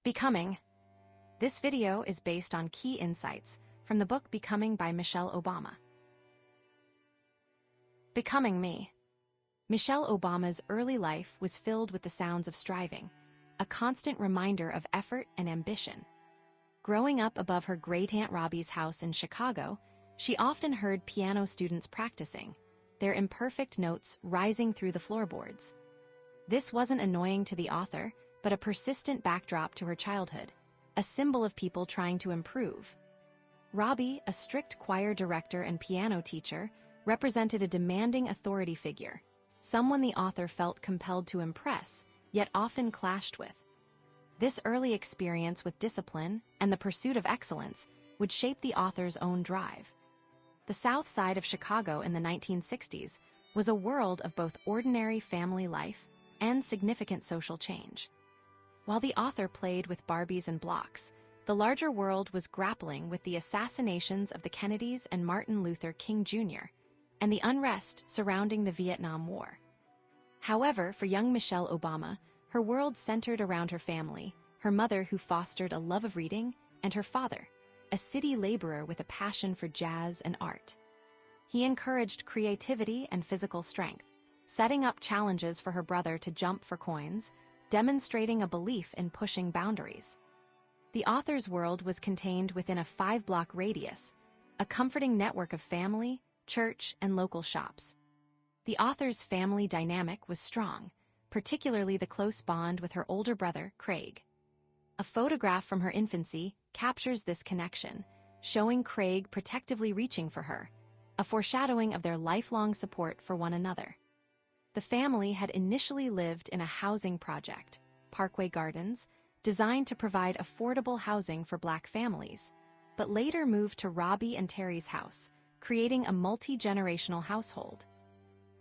Becoming. This video is based on key insights from the book Becoming by Michelle Obama. Becoming me. Michelle Obama's early life was filled with the sounds of striving, a constant reminder of effort and ambition. Growing up above her great-aunt Robbie's house in Chicago, she often heard piano students practicing, their imperfect notes rising through the floorboards. This wasn't annoying to the author, but a persistent backdrop to her childhood, a symbol of people trying to improve. Robbie, a strict choir director and piano teacher, represented a demanding authority figure, someone the author felt compelled to impress, yet often clashed with. This early experience with discipline and the pursuit of excellence would shape the author's own drive. The South Side of Chicago in the 1960s was a world of both ordinary family life and significant social change. While the author played with Barbies and blocks, the larger world was grappling with the assassinations of the Kennedys and Martin Luther King Jr., and the unrest surrounding the Vietnam War. However, for young Michelle Obama, her world centered around her family, her mother who fostered a love of reading, and her father, a city laborer with a passion for jazz and art. He encouraged creativity and physical strength, setting up challenges for her brother to jump for coins, demonstrating a belief in pushing boundaries. The author's world was contained within a 5-block radius, a comforting network of family, church, and local shops. The author's family dynamic was strong, particularly the close bond with her older brother, Craig. A photograph from her infancy captures this connection, showing Craig protectively reaching for her, a foreshadowing of their lifelong support for one another. The family had initially lived in a housing project, Parkway Gardens, designed to provide affordable housing for Black families, but later moved to Robbie and Terry's house, creating a multi-generational household.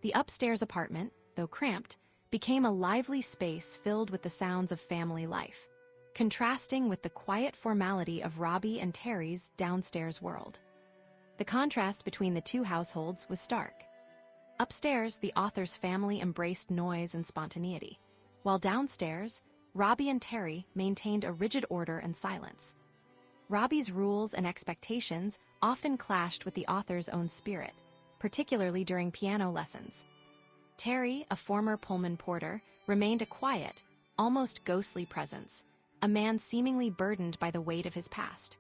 The upstairs apartment, though cramped, became a lively space filled with the sounds of family life, contrasting with the quiet formality of Robbie and Terry's downstairs world. The contrast between the two households was stark. Upstairs, the author's family embraced noise and spontaneity, while downstairs, Robbie and Terry maintained a rigid order and silence. Robbie's rules and expectations often clashed with the author's own spirit, particularly during piano lessons. Terry, a former Pullman porter, remained a quiet, almost ghostly presence, a man seemingly burdened by the weight of his past.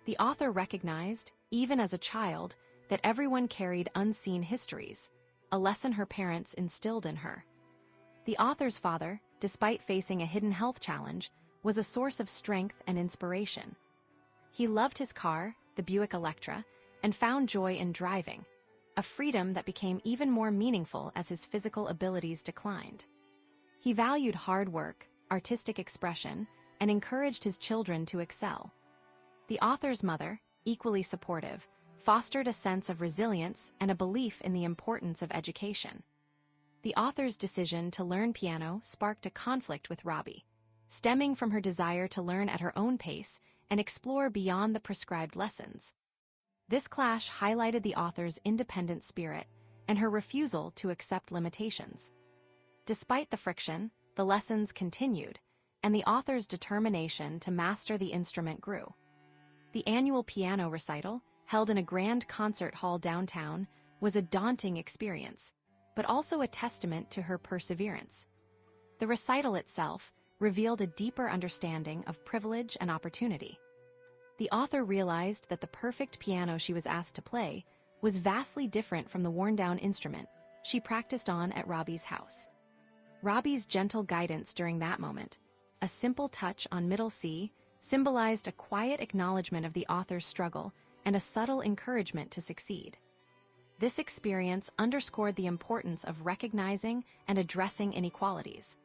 The author recognized, even as a child, that everyone carried unseen histories, a lesson her parents instilled in her. The author's father, despite facing a hidden health challenge, was a source of strength and inspiration. He loved his car, the Buick Electra, and found joy in driving, a freedom that became even more meaningful as his physical abilities declined. He valued hard work, artistic expression, and encouraged his children to excel. The author's mother, equally supportive, fostered a sense of resilience and a belief in the importance of education. The author's decision to learn piano sparked a conflict with Robbie, stemming from her desire to learn at her own pace and explore beyond the prescribed lessons. This clash highlighted the author's independent spirit and her refusal to accept limitations. Despite the friction, the lessons continued, and the author's determination to master the instrument grew. The annual piano recital, held in a grand concert hall downtown, was a daunting experience, but also a testament to her perseverance. The recital itself revealed a deeper understanding of privilege and opportunity. The author realized that the perfect piano she was asked to play was vastly different from the worn-down instrument she practiced on at Robbie's house. Robbie's gentle guidance during that moment, a simple touch on middle C, symbolized a quiet acknowledgement of the author's struggle and a subtle encouragement to succeed. This experience underscored the importance of recognizing and addressing inequalities,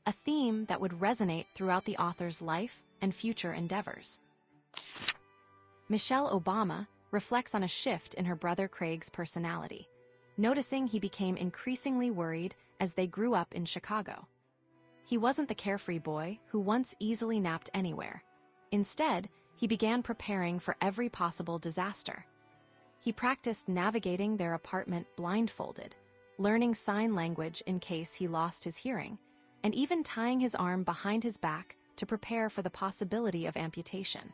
a theme that would resonate throughout the author's life and future endeavors. Michelle Obama reflects on a shift in her brother Craig's personality, noticing he became increasingly worried as they grew up in Chicago. He wasn't the carefree boy who once easily napped anywhere. Instead, he began preparing for every possible disaster. He practiced navigating their apartment blindfolded, learning sign language in case he lost his hearing, and even tying his arm behind his back to prepare for the possibility of amputation.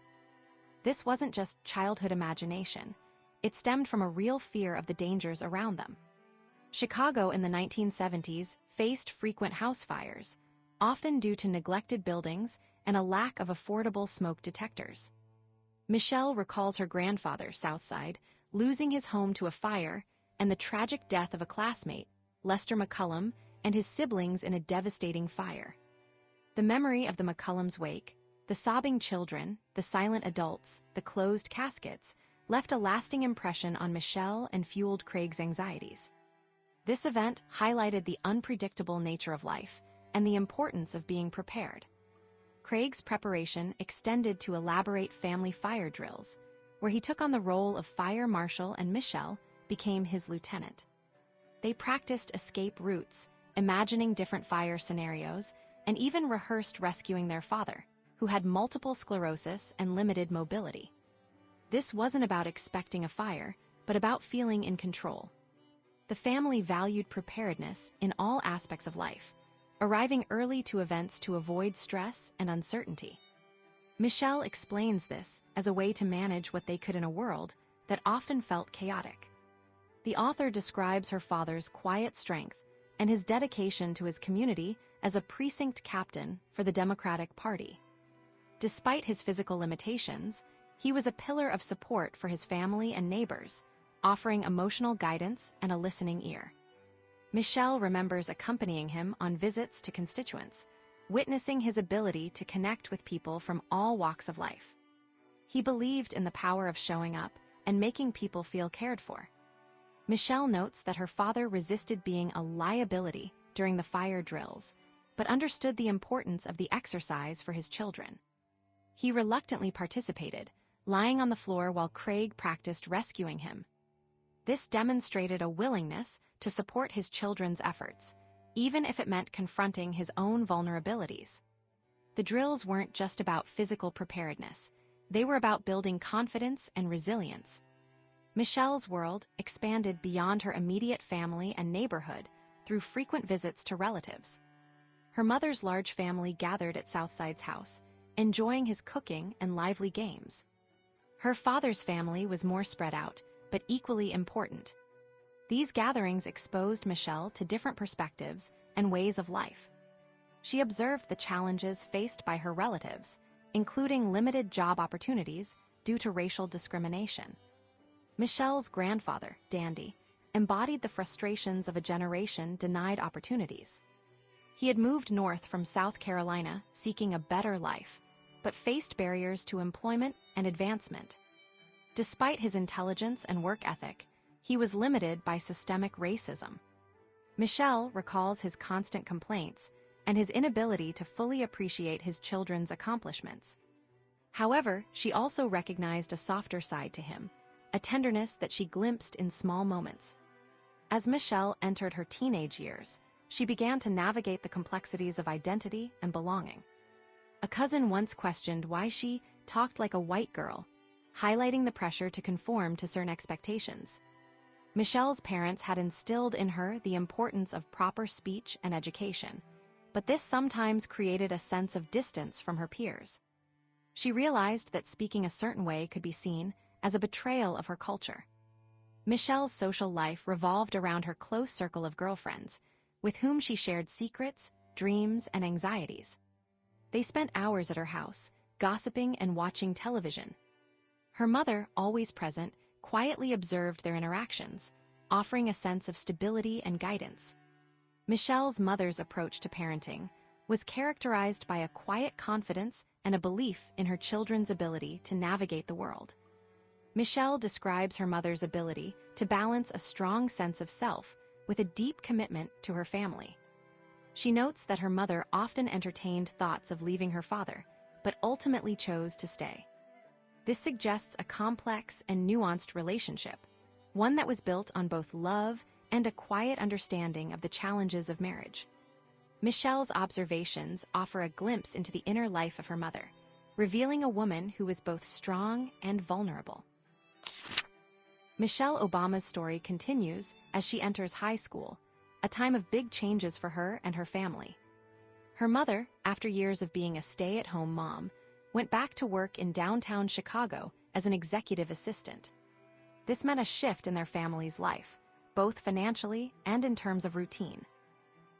This wasn't just childhood imagination. It stemmed from a real fear of the dangers around them. Chicago in the 1970s faced frequent house fires, often due to neglected buildings and a lack of affordable smoke detectors. Michelle recalls her grandfather, Southside, losing his home to a fire and the tragic death of a classmate, Lester McCullum, and his siblings in a devastating fire. The memory of the McCullums' wake, the sobbing children, the silent adults, the closed caskets, left a lasting impression on Michelle and fueled Craig's anxieties. This event highlighted the unpredictable nature of life and the importance of being prepared. Craig's preparation extended to elaborate family fire drills, where he took on the role of fire marshal and Michelle became his lieutenant. They practiced escape routes, imagining different fire scenarios, and even rehearsed rescuing their father, who had multiple sclerosis and limited mobility. This wasn't about expecting a fire, but about feeling in control. The family valued preparedness in all aspects of life, arriving early to events to avoid stress and uncertainty. Michelle explains this as a way to manage what they could in a world that often felt chaotic. The author describes her father's quiet strength and his dedication to his community as a precinct captain for the Democratic Party. Despite his physical limitations, he was a pillar of support for his family and neighbors, offering emotional guidance and a listening ear. Michelle remembers accompanying him on visits to constituents, witnessing his ability to connect with people from all walks of life. He believed in the power of showing up and making people feel cared for. Michelle notes that her father resisted being a liability during the fire drills, but understood the importance of the exercise for his children. He reluctantly participated, lying on the floor while Craig practiced rescuing him. This demonstrated a willingness to support his children's efforts, even if it meant confronting his own vulnerabilities. The drills weren't just about physical preparedness, they were about building confidence and resilience. Michelle's world expanded beyond her immediate family and neighborhood through frequent visits to relatives. Her mother's large family gathered at Southside's house, enjoying his cooking and lively games. Her father's family was more spread out, but equally important. These gatherings exposed Michelle to different perspectives and ways of life. She observed the challenges faced by her relatives, including limited job opportunities due to racial discrimination. Michelle's grandfather, Dandy, embodied the frustrations of a generation denied opportunities. He had moved north from South Carolina seeking a better life, but faced barriers to employment and advancement. Despite his intelligence and work ethic, he was limited by systemic racism. Michelle recalls his constant complaints and his inability to fully appreciate his children's accomplishments. However, she also recognized a softer side to him, a tenderness that she glimpsed in small moments. As Michelle entered her teenage years, she began to navigate the complexities of identity and belonging. A cousin once questioned why she talked like a white girl, highlighting the pressure to conform to certain expectations. Michelle's parents had instilled in her the importance of proper speech and education, but this sometimes created a sense of distance from her peers. She realized that speaking a certain way could be seen as a betrayal of her culture. Michelle's social life revolved around her close circle of girlfriends, with whom she shared secrets, dreams, and anxieties. They spent hours at her house, gossiping and watching television. Her mother, always present, quietly observed their interactions, offering a sense of stability and guidance. Michelle's mother's approach to parenting was characterized by a quiet confidence and a belief in her children's ability to navigate the world. Michelle describes her mother's ability to balance a strong sense of self with a deep commitment to her family. She notes that her mother often entertained thoughts of leaving her father, but ultimately chose to stay. This suggests a complex and nuanced relationship, one that was built on both love and a quiet understanding of the challenges of marriage. Michelle's observations offer a glimpse into the inner life of her mother, revealing a woman who was both strong and vulnerable. Michelle Obama's story continues as she enters high school, a time of big changes for her and her family. Her mother, after years of being a stay-at-home mom, went back to work in downtown Chicago as an executive assistant. This meant a shift in their family's life, both financially and in terms of routine.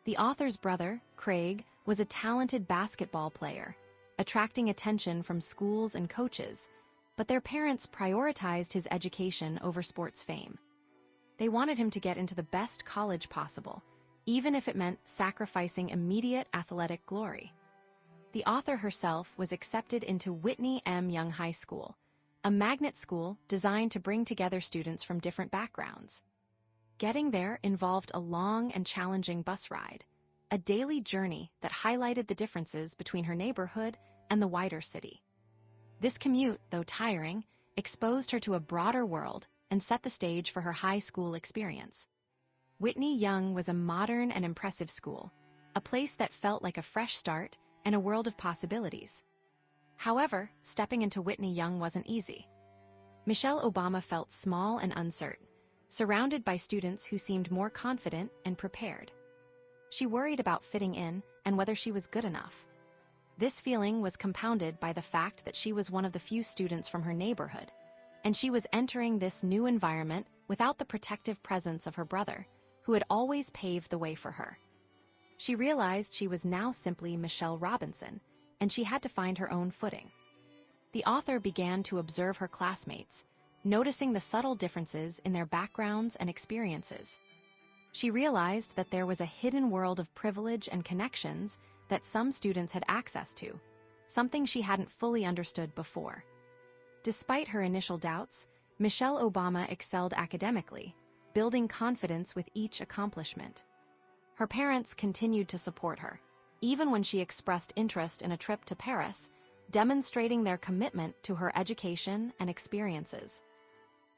The author's brother, Craig, was a talented basketball player, attracting attention from schools and coaches, but their parents prioritized his education over sports fame. They wanted him to get into the best college possible, even if it meant sacrificing immediate athletic glory. The author herself was accepted into Whitney M. Young High School, a magnet school designed to bring together students from different backgrounds. Getting there involved a long and challenging bus ride, a daily journey that highlighted the differences between her neighborhood and the wider city. This commute, though tiring, exposed her to a broader world and set the stage for her high school experience. Whitney Young was a modern and impressive school, a place that felt like a fresh start and a world of possibilities. However, stepping into Whitney Young wasn't easy. Michelle Obama felt small and uncertain, surrounded by students who seemed more confident and prepared. She worried about fitting in and whether she was good enough. This feeling was compounded by the fact that she was one of the few students from her neighborhood, and she was entering this new environment without the protective presence of her brother, who had always paved the way for her. She realized she was now simply Michelle Robinson, and she had to find her own footing. The author began to observe her classmates, noticing the subtle differences in their backgrounds and experiences. She realized that there was a hidden world of privilege and connections that some students had access to, something she hadn't fully understood before. Despite her initial doubts, Michelle Obama excelled academically, building confidence with each accomplishment. Her parents continued to support her, even when she expressed interest in a trip to Paris, demonstrating their commitment to her education and experiences.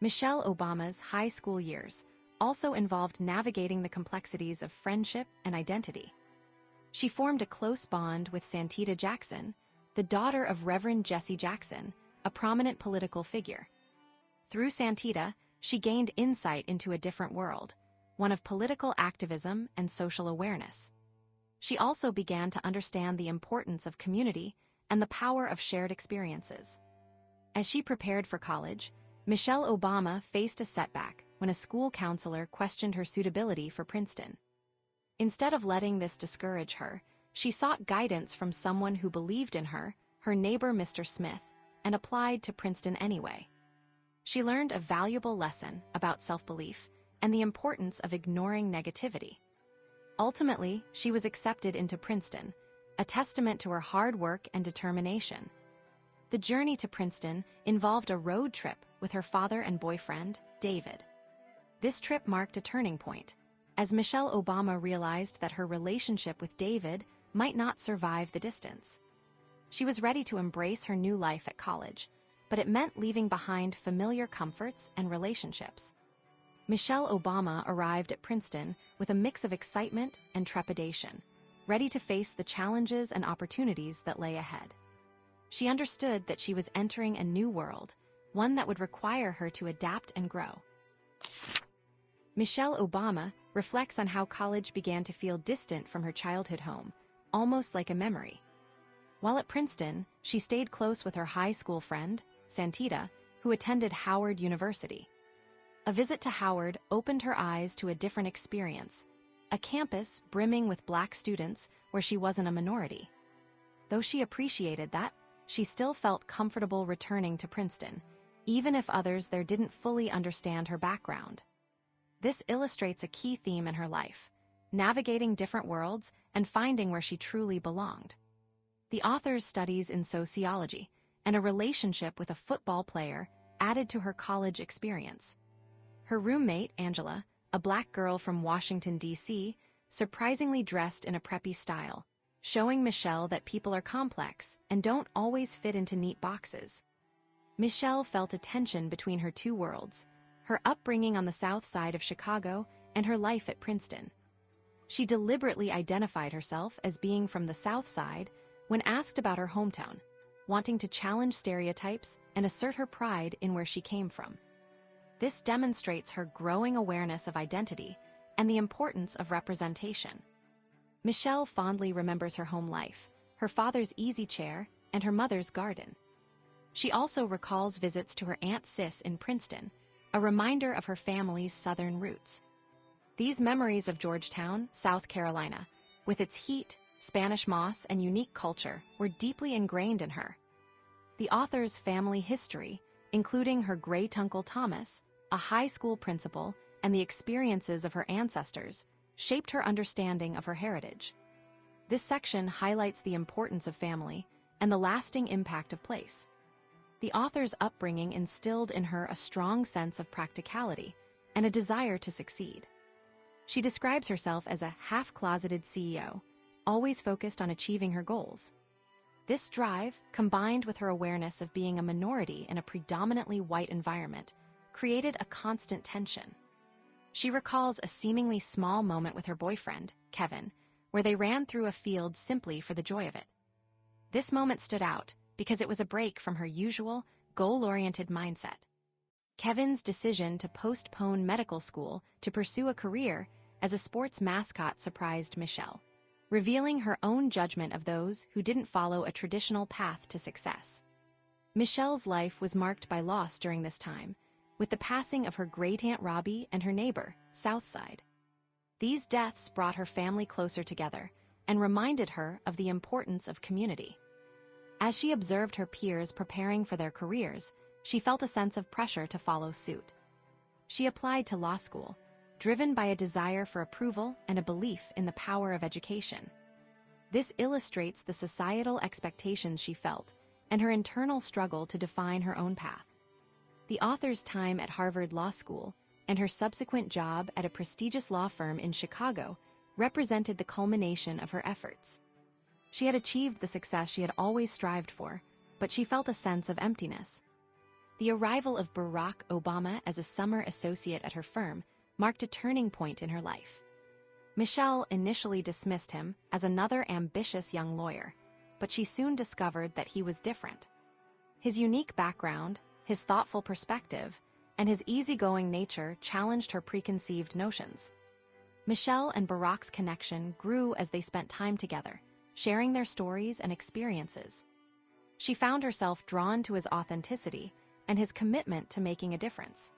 Michelle Obama's high school years also involved navigating the complexities of friendship and identity. She formed a close bond with Santita Jackson, the daughter of Reverend Jesse Jackson, a prominent political figure. Through Santita, she gained insight into a different world, one of political activism and social awareness. She also began to understand the importance of community and the power of shared experiences. As she prepared for college, Michelle Obama faced a setback when a school counselor questioned her suitability for Princeton. Instead of letting this discourage her, she sought guidance from someone who believed in her, her neighbor Mr. Smith, and applied to Princeton anyway. She learned a valuable lesson about self-belief and the importance of ignoring negativity. Ultimately, she was accepted into Princeton, a testament to her hard work and determination. The journey to Princeton involved a road trip with her father and boyfriend, David. This trip marked a turning point, as Michelle Obama realized that her relationship with David might not survive the distance. She was ready to embrace her new life at college, but it meant leaving behind familiar comforts and relationships. Michelle Obama arrived at Princeton with a mix of excitement and trepidation, ready to face the challenges and opportunities that lay ahead. She understood that she was entering a new world, one that would require her to adapt and grow. Michelle Obama reflects on how college began to feel distant from her childhood home, almost like a memory. While at Princeton, she stayed close with her high school friend, Santita, who attended Howard University. A visit to Howard opened her eyes to a different experience, a campus brimming with Black students where she wasn't a minority. Though she appreciated that, she still felt comfortable returning to Princeton, even if others there didn't fully understand her background. This illustrates a key theme in her life, navigating different worlds and finding where she truly belonged. The author's studies in sociology and a relationship with a football player added to her college experience. Her roommate, Angela, a Black girl from Washington, D.C., surprisingly dressed in a preppy style, showing Michelle that people are complex and don't always fit into neat boxes. Michelle felt a tension between her two worlds, her upbringing on the South Side of Chicago and her life at Princeton. She deliberately identified herself as being from the South Side when asked about her hometown, wanting to challenge stereotypes and assert her pride in where she came from. This demonstrates her growing awareness of identity and the importance of representation. Michelle fondly remembers her home life, her father's easy chair, and her mother's garden. She also recalls visits to her Aunt Sis in Princeton, a reminder of her family's Southern roots. These memories of Georgetown, South Carolina, with its heat, Spanish moss, and unique culture, were deeply ingrained in her. The author's family history, including her great-uncle Thomas, a high school principal, and the experiences of her ancestors, shaped her understanding of her heritage. This section highlights the importance of family and the lasting impact of place. The author's upbringing instilled in her a strong sense of practicality and a desire to succeed. She describes herself as a half-closeted CEO, always focused on achieving her goals. This drive, combined with her awareness of being a minority in a predominantly white environment, created a constant tension. She recalls a seemingly small moment with her boyfriend, Kevin, where they ran through a field simply for the joy of it. This moment stood out because it was a break from her usual, goal-oriented mindset. Kevin's decision to postpone medical school to pursue a career as a sports mascot surprised Michelle, revealing her own judgment of those who didn't follow a traditional path to success. Michelle's life was marked by loss during this time, with the passing of her great-aunt Robbie and her neighbor, Southside. These deaths brought her family closer together and reminded her of the importance of community. As she observed her peers preparing for their careers, she felt a sense of pressure to follow suit. She applied to law school, driven by a desire for approval and a belief in the power of education. This illustrates the societal expectations she felt and her internal struggle to define her own path. The author's time at Harvard Law School and her subsequent job at a prestigious law firm in Chicago represented the culmination of her efforts. She had achieved the success she had always strived for, but she felt a sense of emptiness. The arrival of Barack Obama as a summer associate at her firm marked a turning point in her life. Michelle initially dismissed him as another ambitious young lawyer, but she soon discovered that he was different. His unique background, his thoughtful perspective, and his easygoing nature challenged her preconceived notions. Michelle and Barack's connection grew as they spent time together, sharing their stories and experiences. She found herself drawn to his authenticity and his commitment to making a difference.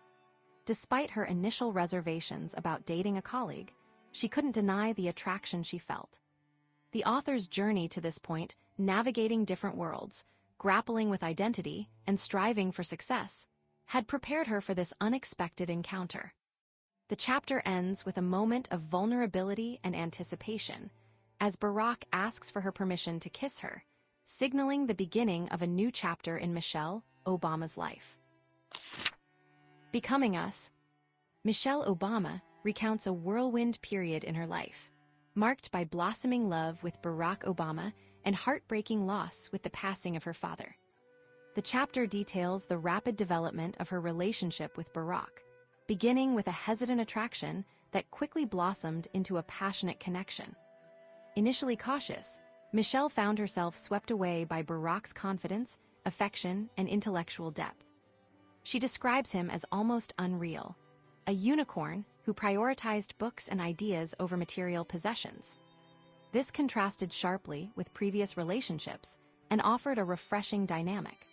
Despite her initial reservations about dating a colleague, she couldn't deny the attraction she felt. The author's journey to this point, navigating different worlds, grappling with identity, and striving for success, had prepared her for this unexpected encounter. The chapter ends with a moment of vulnerability and anticipation, as Barack asks for her permission to kiss her, signaling the beginning of a new chapter in Michelle Obama's life. Becoming Us. Michelle Obama recounts a whirlwind period in her life, marked by blossoming love with Barack Obama and heartbreaking loss with the passing of her father. The chapter details the rapid development of her relationship with Barack, beginning with a hesitant attraction that quickly blossomed into a passionate connection. Initially cautious, Michelle found herself swept away by Barack's confidence, affection, and intellectual depth. She describes him as almost unreal, a unicorn who prioritized books and ideas over material possessions. This contrasted sharply with previous relationships and offered a refreshing dynamic.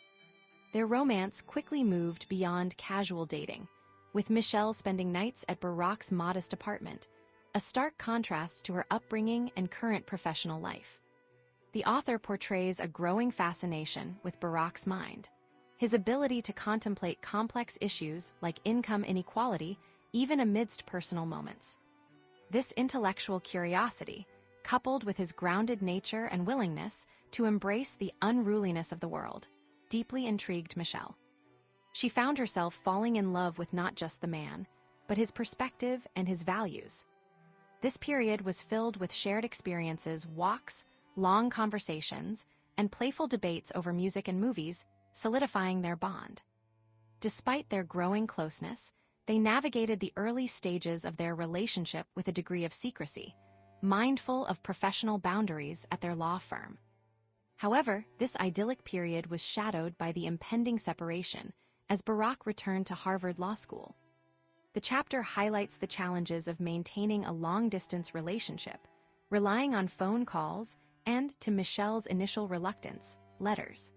Their romance quickly moved beyond casual dating, with Michelle spending nights at Barack's modest apartment, a stark contrast to her upbringing and current professional life. The author portrays a growing fascination with Barack's mind, his ability to contemplate complex issues like income inequality even amidst personal moments. This intellectual curiosity, coupled with his grounded nature and willingness to embrace the unruliness of the world, deeply intrigued Michelle. She found herself falling in love with not just the man, but his perspective and his values. This period was filled with shared experiences, walks, long conversations, and playful debates over music and movies, solidifying their bond. Despite their growing closeness, they navigated the early stages of their relationship with a degree of secrecy, mindful of professional boundaries at their law firm. However, this idyllic period was shadowed by the impending separation as Barack returned to Harvard Law School. The chapter highlights the challenges of maintaining a long-distance relationship, relying on phone calls, and, to Michelle's initial reluctance, letters.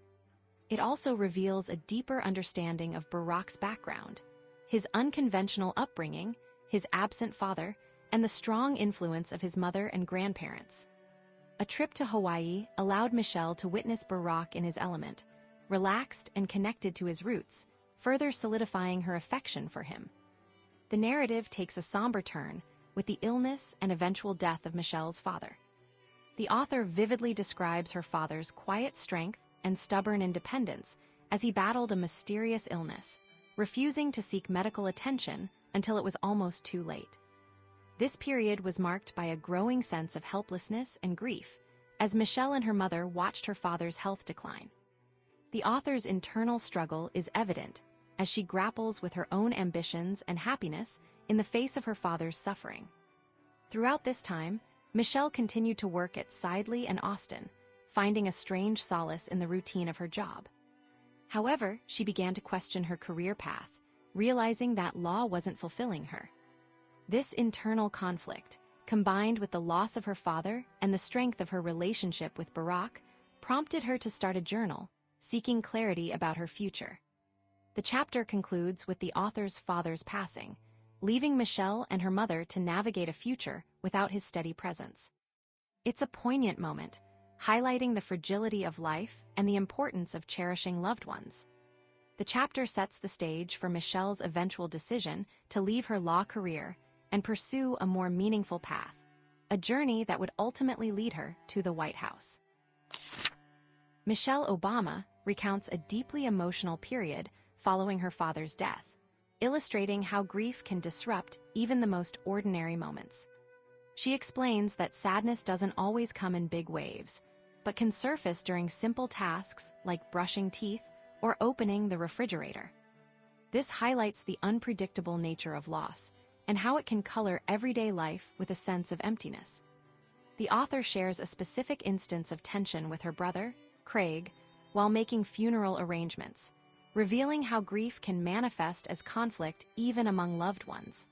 It also reveals a deeper understanding of Barack's background, his unconventional upbringing, his absent father, and the strong influence of his mother and grandparents. A trip to Hawaii allowed Michelle to witness Barack in his element, relaxed and connected to his roots, further solidifying her affection for him. The narrative takes a somber turn with the illness and eventual death of Michelle's father. The author vividly describes her father's quiet strength and stubborn independence as he battled a mysterious illness, refusing to seek medical attention until it was almost too late. This period was marked by a growing sense of helplessness and grief, as Michelle and her mother watched her father's health decline. The author's internal struggle is evident as she grapples with her own ambitions and happiness in the face of her father's suffering. Throughout this time, Michelle continued to work at Sidley and Austin, finding a strange solace in the routine of her job. However, she began to question her career path, realizing that law wasn't fulfilling her. This internal conflict, combined with the loss of her father and the strength of her relationship with Barack, prompted her to start a journal, seeking clarity about her future. The chapter concludes with the author's father's passing, leaving Michelle and her mother to navigate a future without his steady presence. It's a poignant moment, highlighting the fragility of life and the importance of cherishing loved ones. The chapter sets the stage for Michelle's eventual decision to leave her law career and pursue a more meaningful path, a journey that would ultimately lead her to the White House. Michelle Obama recounts a deeply emotional period following her father's death, illustrating how grief can disrupt even the most ordinary moments. She explains that sadness doesn't always come in big waves, but can surface during simple tasks like brushing teeth or opening the refrigerator. This highlights the unpredictable nature of loss and how it can color everyday life with a sense of emptiness. The author shares a specific instance of tension with her brother, Craig, while making funeral arrangements, revealing how grief can manifest as conflict even among loved ones.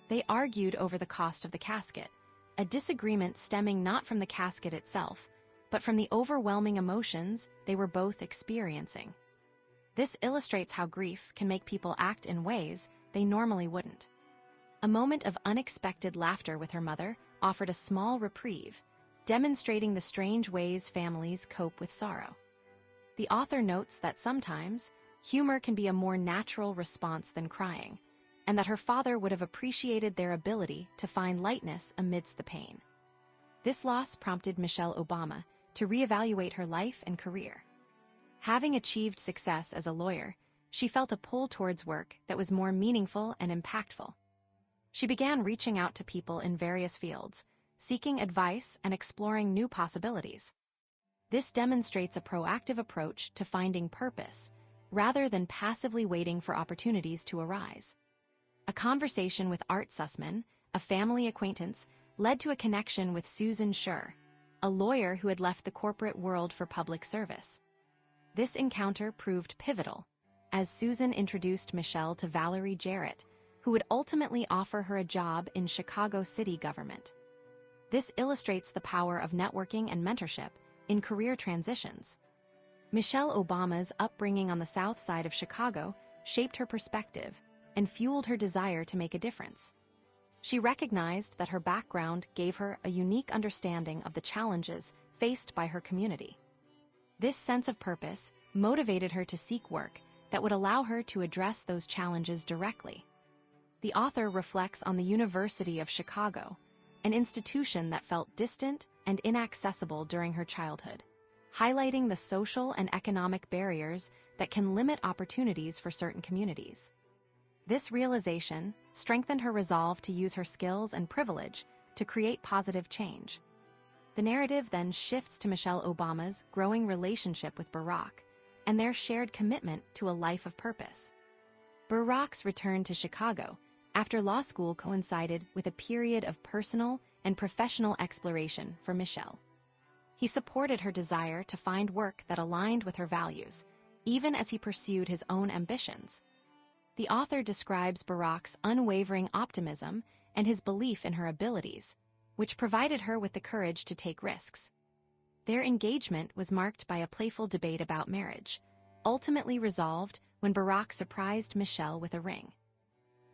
They argued over the cost of the casket, a disagreement stemming not from the casket itself, but from the overwhelming emotions they were both experiencing. This illustrates how grief can make people act in ways they normally wouldn't. A moment of unexpected laughter with her mother offered a small reprieve, demonstrating the strange ways families cope with sorrow. The author notes that sometimes humor can be a more natural response than crying, and that her father would have appreciated their ability to find lightness amidst the pain. This loss prompted Michelle Obama to reevaluate her life and career. Having achieved success as a lawyer, she felt a pull towards work that was more meaningful and impactful. She began reaching out to people in various fields, seeking advice and exploring new possibilities. This demonstrates a proactive approach to finding purpose, rather than passively waiting for opportunities to arise. A conversation with Art Sussman, a family acquaintance, led to a connection with Susan Schur, a lawyer who had left the corporate world for public service. This encounter proved pivotal, as Susan introduced Michelle to Valerie Jarrett, who would ultimately offer her a job in Chicago city government. This illustrates the power of networking and mentorship in career transitions. Michelle Obama's upbringing on the South Side of Chicago shaped her perspective and fueled her desire to make a difference. She recognized that her background gave her a unique understanding of the challenges faced by her community. This sense of purpose motivated her to seek work that would allow her to address those challenges directly. The author reflects on the University of Chicago, an institution that felt distant and inaccessible during her childhood, highlighting the social and economic barriers that can limit opportunities for certain communities. This realization strengthened her resolve to use her skills and privilege to create positive change. The narrative then shifts to Michelle Obama's growing relationship with Barack and their shared commitment to a life of purpose. Barack's return to Chicago after law school coincided with a period of personal and professional exploration for Michelle. He supported her desire to find work that aligned with her values, even as he pursued his own ambitions. The author describes Barack's unwavering optimism and his belief in her abilities, which provided her with the courage to take risks. Their engagement was marked by a playful debate about marriage, ultimately resolved when Barack surprised Michelle with a ring.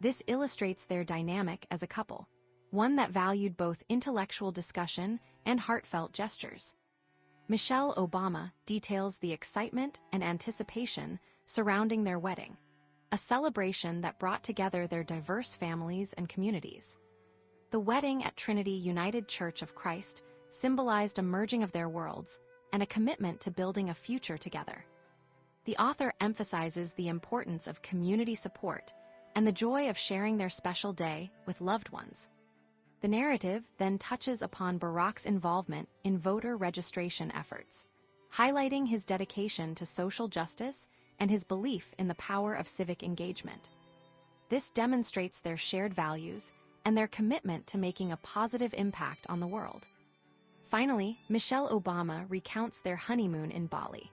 This illustrates their dynamic as a couple, one that valued both intellectual discussion and heartfelt gestures. Michelle Obama details the excitement and anticipation surrounding their wedding, a celebration that brought together their diverse families and communities. The wedding at Trinity United Church of Christ symbolized a merging of their worlds and a commitment to building a future together. The author emphasizes the importance of community support and the joy of sharing their special day with loved ones. The narrative then touches upon Barack's involvement in voter registration efforts, highlighting his dedication to social justice and his belief in the power of civic engagement. This demonstrates their shared values and their commitment to making a positive impact on the world. Finally, Michelle Obama recounts their honeymoon in Bali,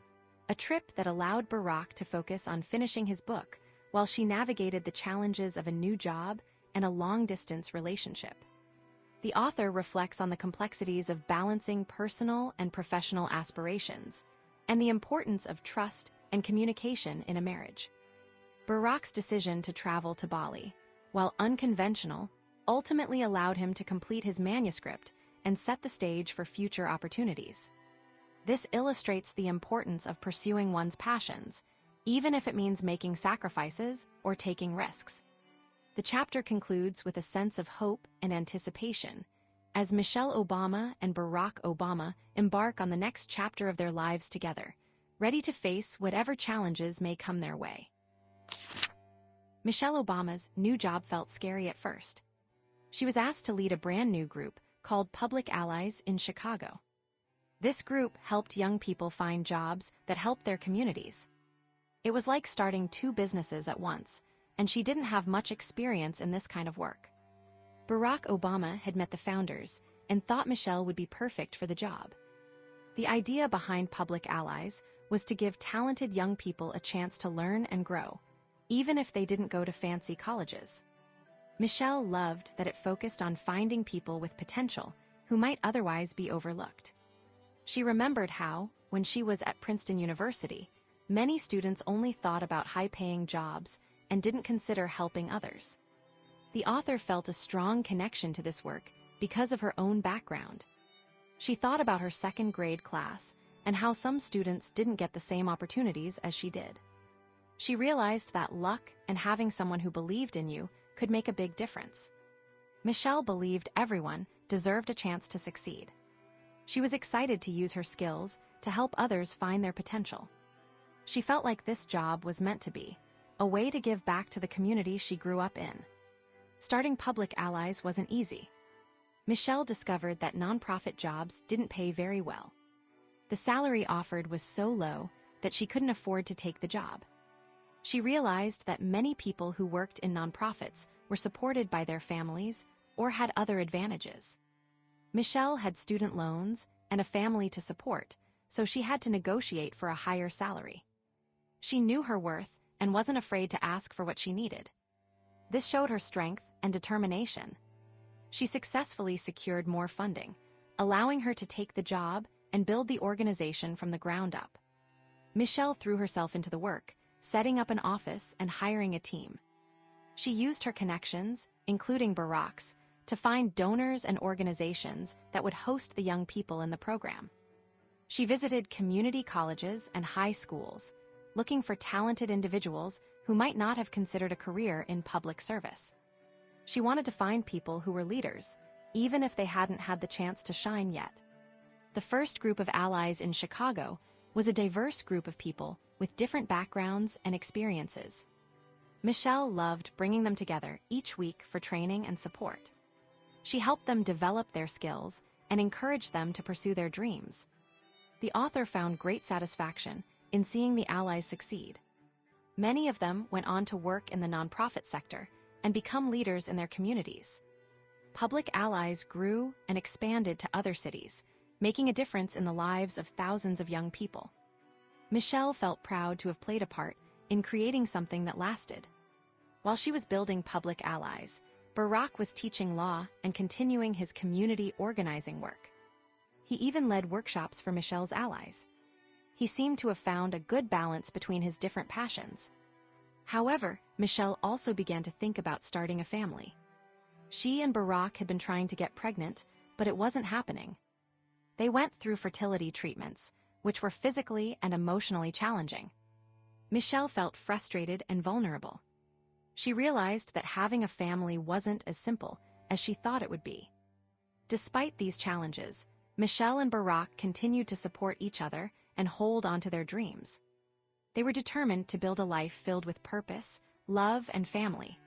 a trip that allowed Barack to focus on finishing his book while she navigated the challenges of a new job and a long-distance relationship. The author reflects on the complexities of balancing personal and professional aspirations and the importance of trust and communication in a marriage. Barack's decision to travel to Bali, while unconventional, ultimately allowed him to complete his manuscript and set the stage for future opportunities. This illustrates the importance of pursuing one's passions, even if it means making sacrifices or taking risks. The chapter concludes with a sense of hope and anticipation as Michelle Obama and Barack Obama embark on the next chapter of their lives together, ready to face whatever challenges may come their way. Michelle Obama's new job felt scary at first. She was asked to lead a brand new group called Public Allies in Chicago. This group helped young people find jobs that helped their communities. It was like starting two businesses at once, and she didn't have much experience in this kind of work. Barack Obama had met the founders and thought Michelle would be perfect for the job. The idea behind Public Allies was to give talented young people a chance to learn and grow, even if they didn't go to fancy colleges. Michelle loved that it focused on finding people with potential who might otherwise be overlooked. She remembered how, when she was at Princeton University, many students only thought about high-paying jobs and didn't consider helping others. The author felt a strong connection to this work because of her own background. She thought about her second-grade class and how some students didn't get the same opportunities as she did. She realized that luck and having someone who believed in you could make a big difference. Michelle believed everyone deserved a chance to succeed. She was excited to use her skills to help others find their potential. She felt like this job was meant to be a way to give back to the community she grew up in. Starting Public Allies wasn't easy. Michelle discovered that nonprofit jobs didn't pay very well. The salary offered was so low that she couldn't afford to take the job. She realized that many people who worked in nonprofits were supported by their families or had other advantages. Michelle had student loans and a family to support, so she had to negotiate for a higher salary. She knew her worth and wasn't afraid to ask for what she needed. This showed her strength and determination. She successfully secured more funding, allowing her to take the job and build the organization from the ground up. Michelle threw herself into the work, setting up an office and hiring a team. She used her connections, including Barack's, to find donors and organizations that would host the young people in the program. She visited community colleges and high schools, looking for talented individuals who might not have considered a career in public service. She wanted to find people who were leaders, even if they hadn't had the chance to shine yet. The first group of allies in Chicago was a diverse group of people with different backgrounds and experiences. Michelle loved bringing them together each week for training and support. She helped them develop their skills and encouraged them to pursue their dreams. The author found great satisfaction in seeing the allies succeed. Many of them went on to work in the nonprofit sector and become leaders in their communities. Public Allies grew and expanded to other cities, making a difference in the lives of thousands of young people. Michelle felt proud to have played a part in creating something that lasted. While she was building Public Allies, Barack was teaching law and continuing his community organizing work. He even led workshops for Michelle's allies. He seemed to have found a good balance between his different passions. However, Michelle also began to think about starting a family. She and Barack had been trying to get pregnant, but it wasn't happening. They went through fertility treatments, which were physically and emotionally challenging. Michelle felt frustrated and vulnerable. She realized that having a family wasn't as simple as she thought it would be. Despite these challenges, Michelle and Barack continued to support each other and hold on to their dreams. They were determined to build a life filled with purpose, love, and family.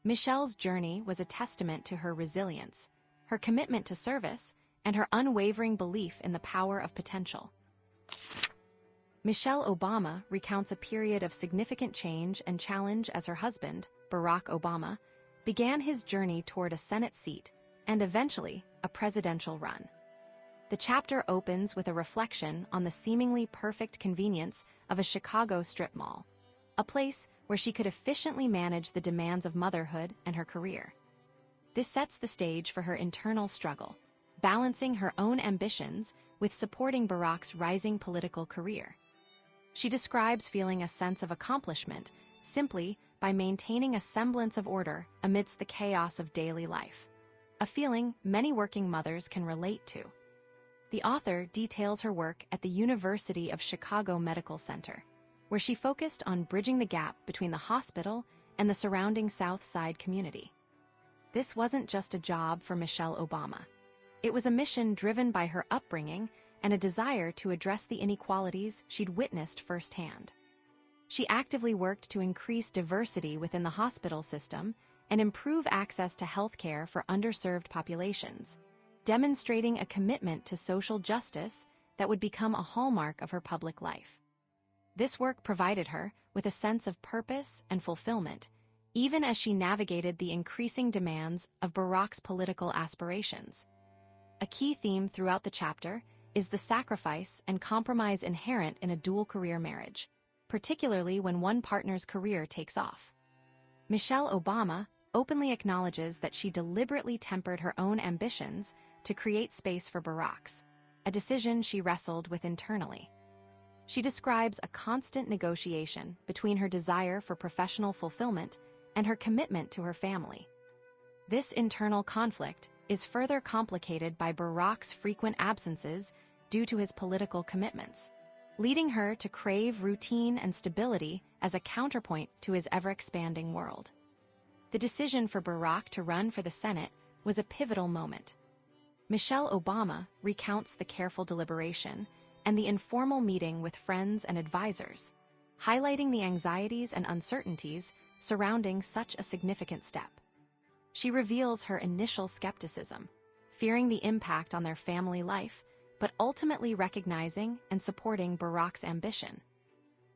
Michelle's journey was a testament to her resilience, her commitment to service, and her unwavering belief in the power of potential. Michelle Obama recounts a period of significant change and challenge as her husband, Barack Obama, began his journey toward a Senate seat and eventually a presidential run. The chapter opens with a reflection on the seemingly perfect convenience of a Chicago strip mall, a place where she could efficiently manage the demands of motherhood and her career. This sets the stage for her internal struggle, balancing her own ambitions with supporting Barack's rising political career. She describes feeling a sense of accomplishment simply by maintaining a semblance of order amidst the chaos of daily life, a feeling many working mothers can relate to. The author details her work at the University of Chicago Medical Center, where she focused on bridging the gap between the hospital and the surrounding South Side community. This wasn't just a job for Michelle Obama. It was a mission driven by her upbringing and a desire to address the inequalities she'd witnessed firsthand. She actively worked to increase diversity within the hospital system and improve access to health care for underserved populations, demonstrating a commitment to social justice that would become a hallmark of her public life. This work provided her with a sense of purpose and fulfillment, even as she navigated the increasing demands of Barack's political aspirations. A key theme throughout the chapter is the sacrifice and compromise inherent in a dual-career marriage, particularly when one partner's career takes off. Michelle Obama openly acknowledges that she deliberately tempered her own ambitions to create space for Barack's, a decision she wrestled with internally. She describes a constant negotiation between her desire for professional fulfillment and her commitment to her family. This internal conflict is further complicated by Barack's frequent absences due to his political commitments, leading her to crave routine and stability as a counterpoint to his ever-expanding world. The decision for Barack to run for the Senate was a pivotal moment. Michelle Obama recounts the careful deliberation and the informal meeting with friends and advisors, highlighting the anxieties and uncertainties surrounding such a significant step. She reveals her initial skepticism, fearing the impact on their family life, but ultimately recognizing and supporting Barack's ambition.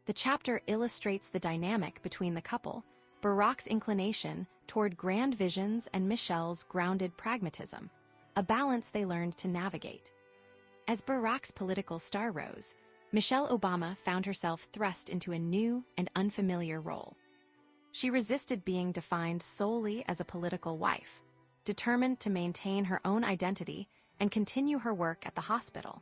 The chapter illustrates the dynamic between the couple, Barack's inclination toward grand visions and Michelle's grounded pragmatism, a balance they learned to navigate. As Barack's political star rose, Michelle Obama found herself thrust into a new and unfamiliar role. She resisted being defined solely as a political wife, determined to maintain her own identity and continue her work at the hospital.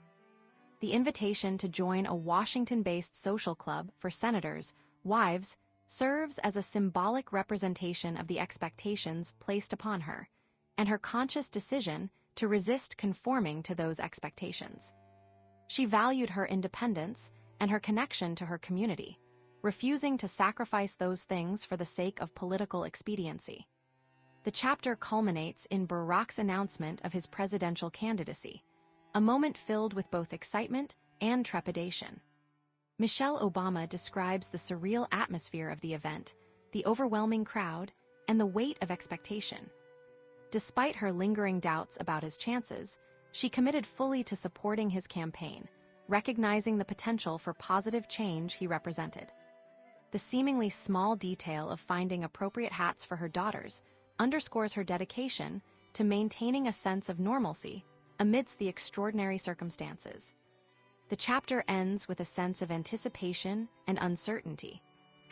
The invitation to join a Washington-based social club for senators' wives serves as a symbolic representation of the expectations placed upon her, and her conscious decision to resist conforming to those expectations. She valued her independence and her connection to her community, refusing to sacrifice those things for the sake of political expediency. The chapter culminates in Barack's announcement of his presidential candidacy, a moment filled with both excitement and trepidation. Michelle Obama describes the surreal atmosphere of the event, the overwhelming crowd, and the weight of expectation. Despite her lingering doubts about his chances, she committed fully to supporting his campaign, recognizing the potential for positive change he represented. The seemingly small detail of finding appropriate hats for her daughters underscores her dedication to maintaining a sense of normalcy amidst the extraordinary circumstances. The chapter ends with a sense of anticipation and uncertainty,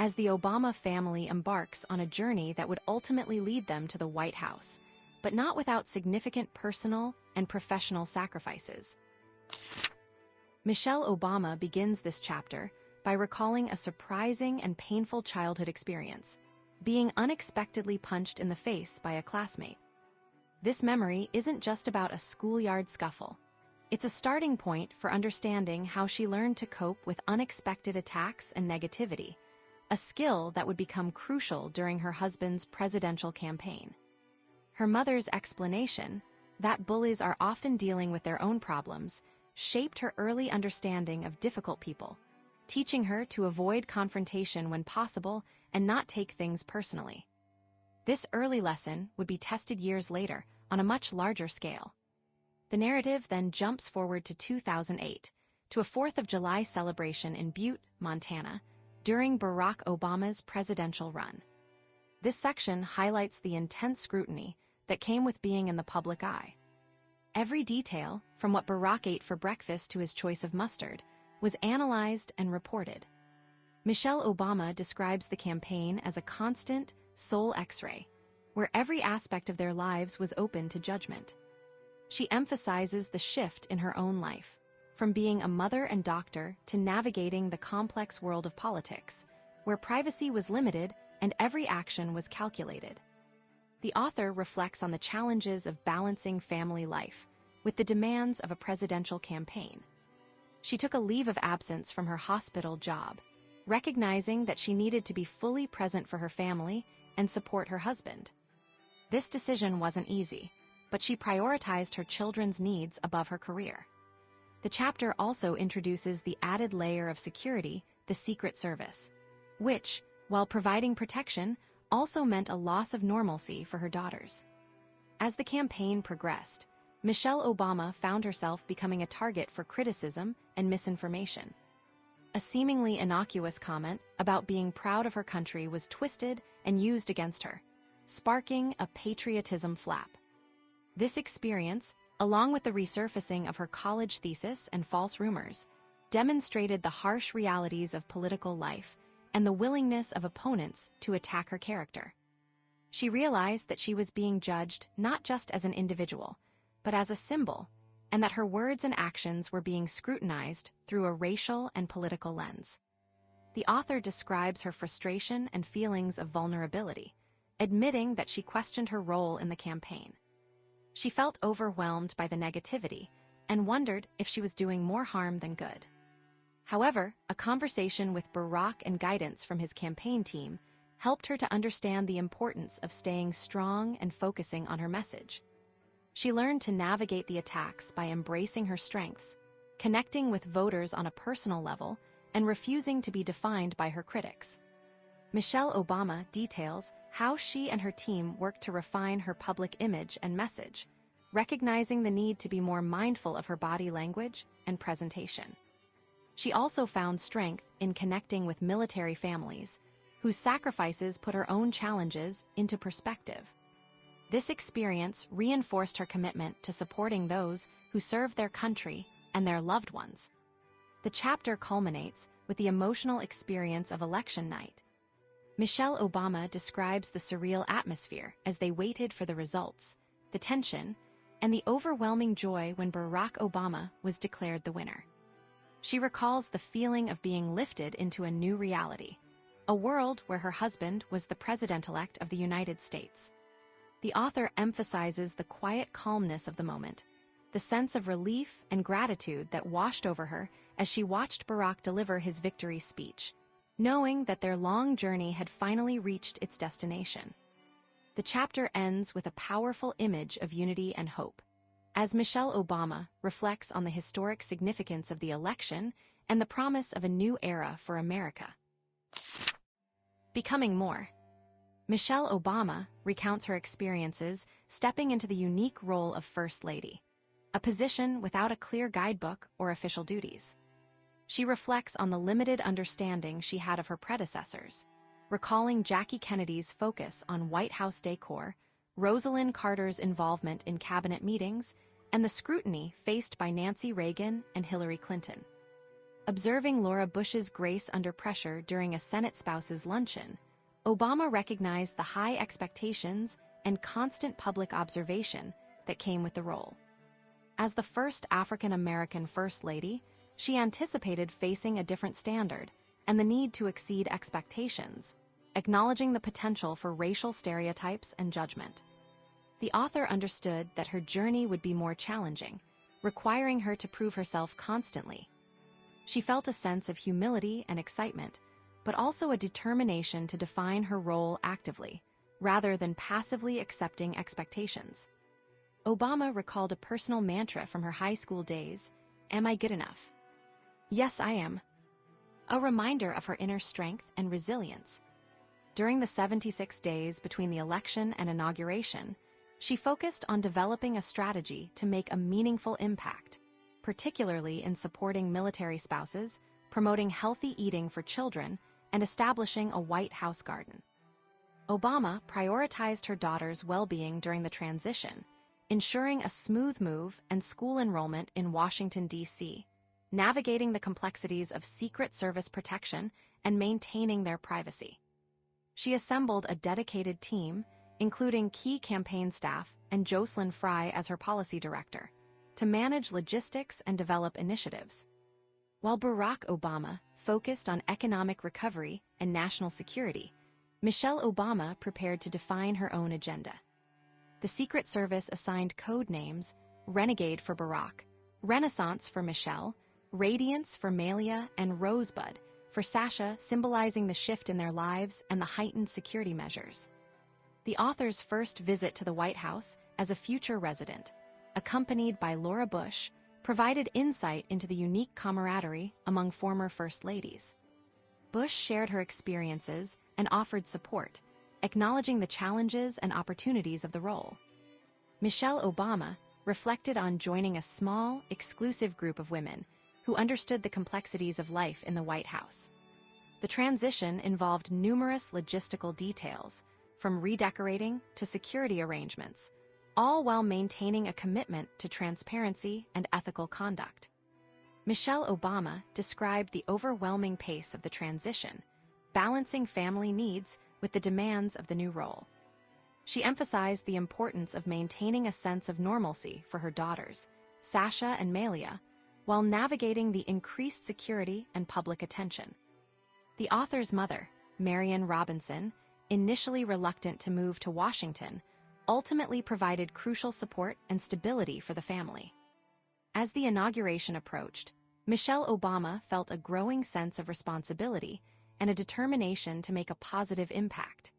as the Obama family embarks on a journey that would ultimately lead them to the White House, but not without significant personal and professional sacrifices. Michelle Obama begins this chapter by recalling a surprising and painful childhood experience, being unexpectedly punched in the face by a classmate. This memory isn't just about a schoolyard scuffle. It's a starting point for understanding how she learned to cope with unexpected attacks and negativity, a skill that would become crucial during her husband's presidential campaign. Her mother's explanation, that bullies are often dealing with their own problems, shaped her early understanding of difficult people, teaching her to avoid confrontation when possible and not take things personally. This early lesson would be tested years later on a much larger scale. The narrative then jumps forward to 2008, to a 4th of July celebration in Butte, Montana, during Barack Obama's presidential run. This section highlights the intense scrutiny that came with being in the public eye. Every detail, from what Barack ate for breakfast to his choice of mustard, was analyzed and reported. Michelle Obama describes the campaign as a constant soul X-ray, where every aspect of their lives was open to judgment. She emphasizes the shift in her own life, from being a mother and doctor to navigating the complex world of politics, where privacy was limited and every action was calculated. The author reflects on the challenges of balancing family life with the demands of a presidential campaign. She took a leave of absence from her hospital job, recognizing that she needed to be fully present for her family and support her husband. This decision wasn't easy, but she prioritized her children's needs above her career. The chapter also introduces the added layer of security, the Secret Service, which, while providing protection, also meant a loss of normalcy for her daughters. As the campaign progressed, Michelle Obama found herself becoming a target for criticism and misinformation. A seemingly innocuous comment about being proud of her country was twisted and used against her, sparking a patriotism flap. This experience, along with the resurfacing of her college thesis and false rumors, demonstrated the harsh realities of political life and the willingness of opponents to attack her character. She realized that she was being judged not just as an individual, but as a symbol, and that her words and actions were being scrutinized through a racial and political lens. The author describes her frustration and feelings of vulnerability, admitting that she questioned her role in the campaign. She felt overwhelmed by the negativity and wondered if she was doing more harm than good. However, a conversation with Barack and guidance from his campaign team helped her to understand the importance of staying strong and focusing on her message. She learned to navigate the attacks by embracing her strengths, connecting with voters on a personal level, and refusing to be defined by her critics. Michelle Obama details how she and her team worked to refine her public image and message, recognizing the need to be more mindful of her body language and presentation. She also found strength in connecting with military families, whose sacrifices put her own challenges into perspective. This experience reinforced her commitment to supporting those who serve their country and their loved ones. The chapter culminates with the emotional experience of election night. Michelle Obama describes the surreal atmosphere as they waited for the results, the tension, and the overwhelming joy when Barack Obama was declared the winner. She recalls the feeling of being lifted into a new reality, a world where her husband was the president-elect of the United States. The author emphasizes the quiet calmness of the moment, the sense of relief and gratitude that washed over her as she watched Barack deliver his victory speech, knowing that their long journey had finally reached its destination. The chapter ends with a powerful image of unity and hope, as Michelle Obama reflects on the historic significance of the election and the promise of a new era for America. Becoming More. Michelle Obama recounts her experiences stepping into the unique role of First Lady, a position without a clear guidebook or official duties. She reflects on the limited understanding she had of her predecessors, recalling Jackie Kennedy's focus on White House decor, Rosalind Carter's involvement in cabinet meetings, and the scrutiny faced by Nancy Reagan and Hillary Clinton. Observing Laura Bush's grace under pressure during a Senate spouse's luncheon, Obama recognized the high expectations and constant public observation that came with the role. As the first African-American First Lady, she anticipated facing a different standard and the need to exceed expectations, acknowledging the potential for racial stereotypes and judgment. The author understood that her journey would be more challenging, requiring her to prove herself constantly. She felt a sense of humility and excitement, but also a determination to define her role actively, rather than passively accepting expectations. Obama recalled a personal mantra from her high school days: "Am I good enough? Yes, I am." A reminder of her inner strength and resilience. During the 76 days between the election and inauguration, she focused on developing a strategy to make a meaningful impact, particularly in supporting military spouses, promoting healthy eating for children, and establishing a White House garden. Obama prioritized her daughter's well-being during the transition, ensuring a smooth move and school enrollment in Washington, D.C., navigating the complexities of Secret Service protection and maintaining their privacy. She assembled a dedicated team, including key campaign staff and Jocelyn Fry as her policy director, to manage logistics and develop initiatives. While Barack Obama focused on economic recovery and national security, Michelle Obama prepared to define her own agenda. The Secret Service assigned code names: Renegade for Barack, Renaissance for Michelle, Radiance for Malia, and Rosebud for Sasha, symbolizing the shift in their lives and the heightened security measures. The author's first visit to the White House as a future resident, accompanied by Laura Bush, provided insight into the unique camaraderie among former First Ladies. Bush shared her experiences and offered support, acknowledging the challenges and opportunities of the role. Michelle Obama reflected on joining a small, exclusive group of women who understood the complexities of life in the White House. The transition involved numerous logistical details, from redecorating to security arrangements, all while maintaining a commitment to transparency and ethical conduct. Michelle Obama described the overwhelming pace of the transition, balancing family needs with the demands of the new role. She emphasized the importance of maintaining a sense of normalcy for her daughters, Sasha and Malia, while navigating the increased security and public attention. The author's mother, Marian Robinson, initially reluctant to move to Washington, ultimately provided crucial support and stability for the family. As the inauguration approached, Michelle Obama felt a growing sense of responsibility and a determination to make a positive impact.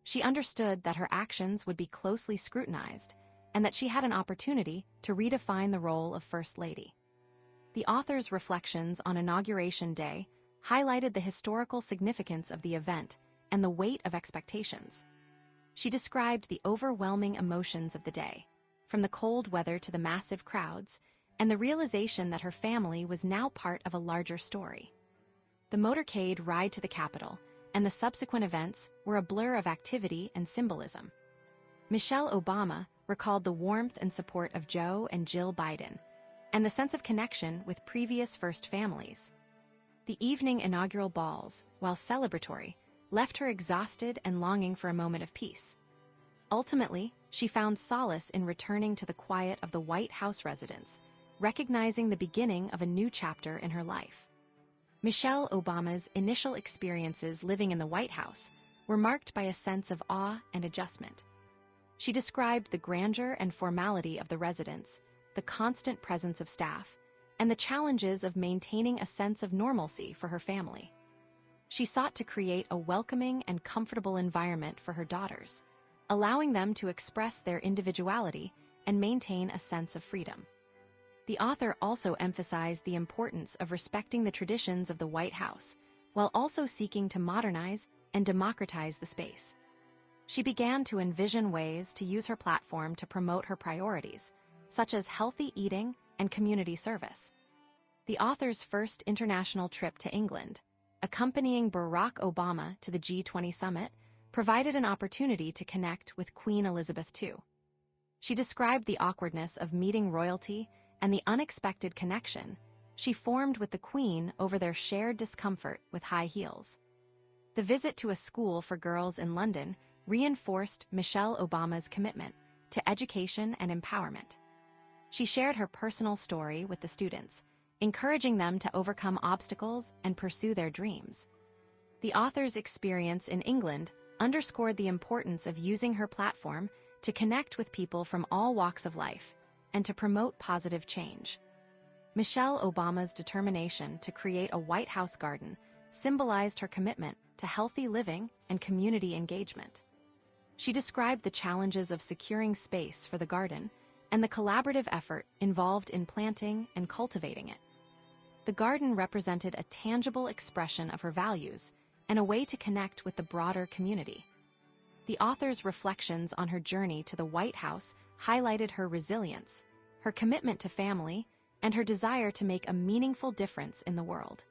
She understood that her actions would be closely scrutinized and that she had an opportunity to redefine the role of First Lady. The author's reflections on Inauguration Day highlighted the historical significance of the event and the weight of expectations. She described the overwhelming emotions of the day, from the cold weather to the massive crowds, and the realization that her family was now part of a larger story. The motorcade ride to the Capitol and the subsequent events were a blur of activity and symbolism. Michelle Obama recalled the warmth and support of Joe and Jill Biden, and the sense of connection with previous first families. The evening inaugural balls, while celebratory, left her exhausted and longing for a moment of peace. Ultimately, she found solace in returning to the quiet of the White House residence, recognizing the beginning of a new chapter in her life. Michelle Obama's initial experiences living in the White House were marked by a sense of awe and adjustment. She described the grandeur and formality of the residence, the constant presence of staff, and the challenges of maintaining a sense of normalcy for her family. She sought to create a welcoming and comfortable environment for her daughters, allowing them to express their individuality and maintain a sense of freedom. The author also emphasized the importance of respecting the traditions of the White House, while also seeking to modernize and democratize the space. She began to envision ways to use her platform to promote her priorities, such as healthy eating and community service. The author's first international trip to England, accompanying Barack Obama to the G20 summit, provided an opportunity to connect with Queen Elizabeth II. She described the awkwardness of meeting royalty and the unexpected connection, She formed with the Queen over their shared discomfort with high heels. The visit to a school for girls in London reinforced Michelle Obama's commitment to education and empowerment. She shared her personal story with the students, encouraging them to overcome obstacles and pursue their dreams. The author's experience in England underscored the importance of using her platform to connect with people from all walks of life and to promote positive change. Michelle Obama's determination to create a White House garden symbolized her commitment to healthy living and community engagement. She described the challenges of securing space for the garden and the collaborative effort involved in planting and cultivating it. The garden represented a tangible expression of her values and a way to connect with the broader community. The author's reflections on her journey to the White House highlighted her resilience, her commitment to family, and her desire to make a meaningful difference in the world.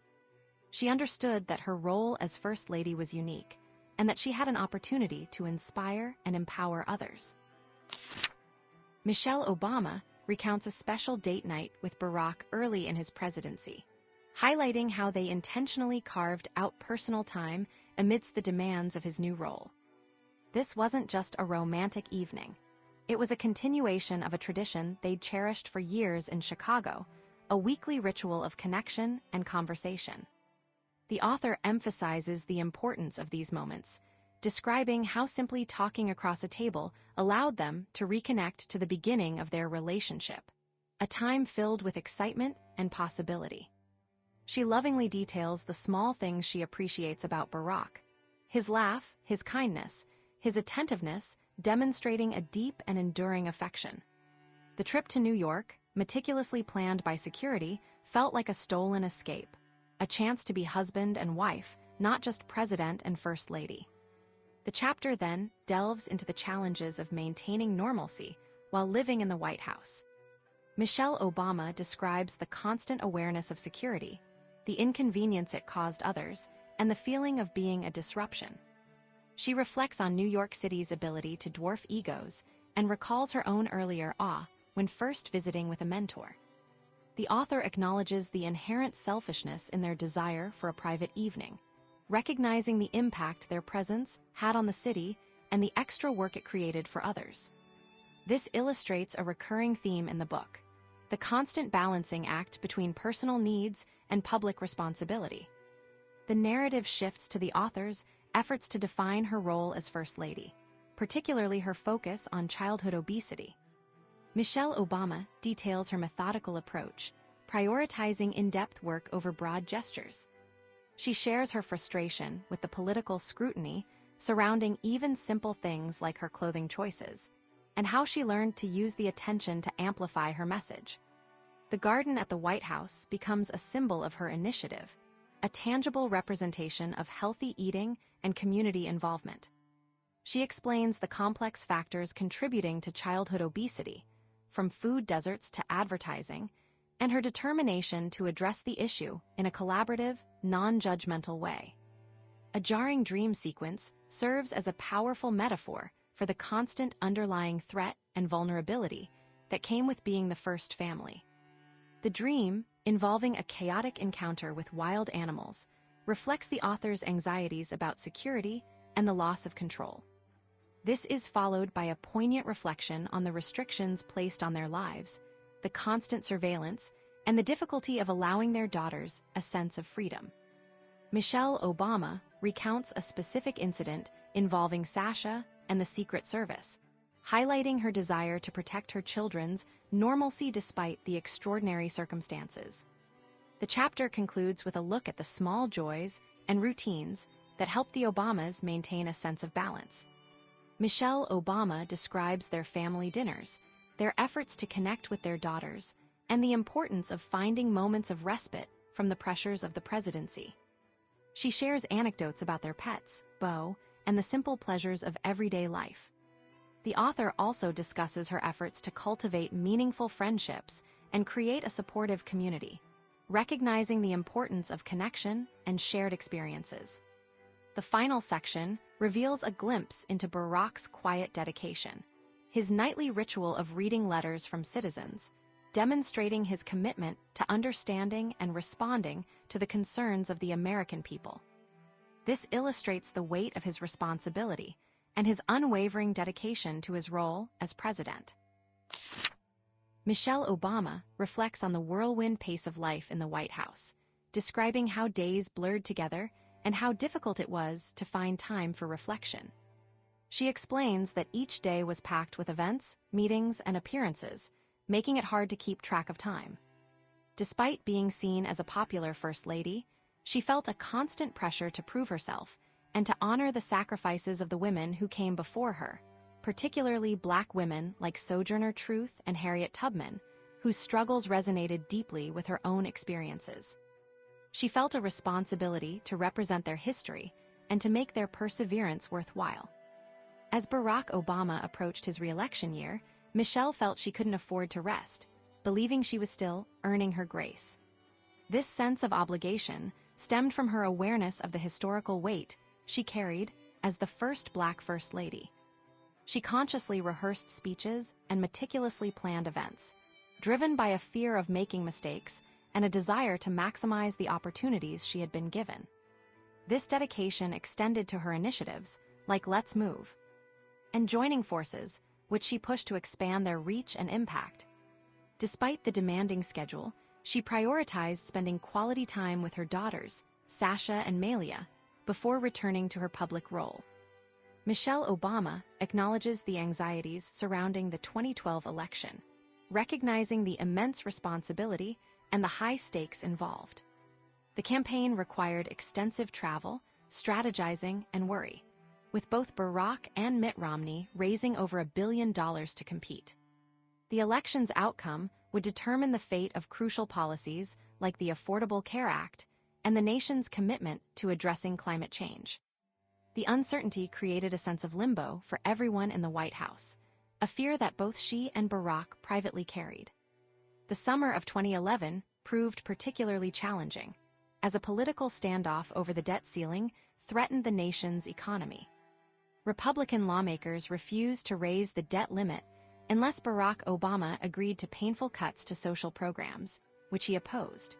She understood that her role as First Lady was unique, and that she had an opportunity to inspire and empower others. Michelle Obama recounts a special date night with Barack early in his presidency, highlighting how they intentionally carved out personal time amidst the demands of his new role. This wasn't just a romantic evening. It was a continuation of a tradition they'd cherished for years in Chicago, a weekly ritual of connection and conversation. The author emphasizes the importance of these moments, describing how simply talking across a table allowed them to reconnect to the beginning of their relationship, a time filled with excitement and possibility. She lovingly details the small things she appreciates about Barack: his laugh, his kindness, his attentiveness, demonstrating a deep and enduring affection. The trip to New York, meticulously planned by security, felt like a stolen escape, a chance to be husband and wife, not just president and first lady. The chapter then delves into the challenges of maintaining normalcy while living in the White House. Michelle Obama describes the constant awareness of security, the inconvenience it caused others, and the feeling of being a disruption. She reflects on New York City's ability to dwarf egos and recalls her own earlier awe when first visiting with a mentor. The author acknowledges the inherent selfishness in their desire for a private evening, recognizing the impact their presence had on the city and the extra work it created for others. This illustrates a recurring theme in the book: the constant balancing act between personal needs and public responsibility. The narrative shifts to the author's efforts to define her role as First Lady, particularly her focus on childhood obesity. Michelle Obama details her methodical approach, prioritizing in-depth work over broad gestures. She shares her frustration with the political scrutiny surrounding even simple things like her clothing choices, and how she learned to use the attention to amplify her message. The garden at the White House becomes a symbol of her initiative, a tangible representation of healthy eating and community involvement. She explains the complex factors contributing to childhood obesity, from food deserts to advertising, and her determination to address the issue in a collaborative, non-judgmental way. A jarring dream sequence serves as a powerful metaphor for the constant underlying threat and vulnerability that came with being the first family. The dream, involving a chaotic encounter with wild animals, reflects the author's anxieties about security and the loss of control. This is followed by a poignant reflection on the restrictions placed on their lives, the constant surveillance, and the difficulty of allowing their daughters a sense of freedom. Michelle Obama recounts a specific incident involving Sasha and the Secret Service, highlighting her desire to protect her children's normalcy despite the extraordinary circumstances. The chapter concludes with a look at the small joys and routines that help the Obamas maintain a sense of balance. Michelle Obama describes their family dinners, their efforts to connect with their daughters, and the importance of finding moments of respite from the pressures of the presidency. She shares anecdotes about their pets, Bo, and the simple pleasures of everyday life. The author also discusses her efforts to cultivate meaningful friendships and create a supportive community, recognizing the importance of connection and shared experiences. The final section reveals a glimpse into Barack's quiet dedication, his nightly ritual of reading letters from citizens, demonstrating his commitment to understanding and responding to the concerns of the American people. This illustrates the weight of his responsibility and his unwavering dedication to his role as president. Michelle Obama reflects on the whirlwind pace of life in the White House, describing how days blurred together and how difficult it was to find time for reflection. She explains that each day was packed with events, meetings, and appearances, making it hard to keep track of time. Despite being seen as a popular First Lady, she felt a constant pressure to prove herself and to honor the sacrifices of the women who came before her, particularly Black women like Sojourner Truth and Harriet Tubman, whose struggles resonated deeply with her own experiences. She felt a responsibility to represent their history and to make their perseverance worthwhile. As Barack Obama approached his re-election year, Michelle felt she couldn't afford to rest, believing she was still earning her grace. This sense of obligation stemmed from her awareness of the historical weight she carried as the first Black First Lady. She consciously rehearsed speeches and meticulously planned events, driven by a fear of making mistakes and a desire to maximize the opportunities she had been given. This dedication extended to her initiatives, like Let's Move, and Joining Forces, which she pushed to expand their reach and impact. Despite the demanding schedule, she prioritized spending quality time with her daughters, Sasha and Malia, before returning to her public role. Michelle Obama acknowledges the anxieties surrounding the 2012 election, recognizing the immense responsibility and the high stakes involved. The campaign required extensive travel, strategizing, and worry, with both Barack and Mitt Romney raising over $1 billion to compete. The election's outcome would determine the fate of crucial policies like the Affordable Care Act and the nation's commitment to addressing climate change. The uncertainty created a sense of limbo for everyone in the White House, a fear that both she and Barack privately carried. The summer of 2011 proved particularly challenging, as a political standoff over the debt ceiling threatened the nation's economy. Republican lawmakers refused to raise the debt limit unless Barack Obama agreed to painful cuts to social programs, which he opposed.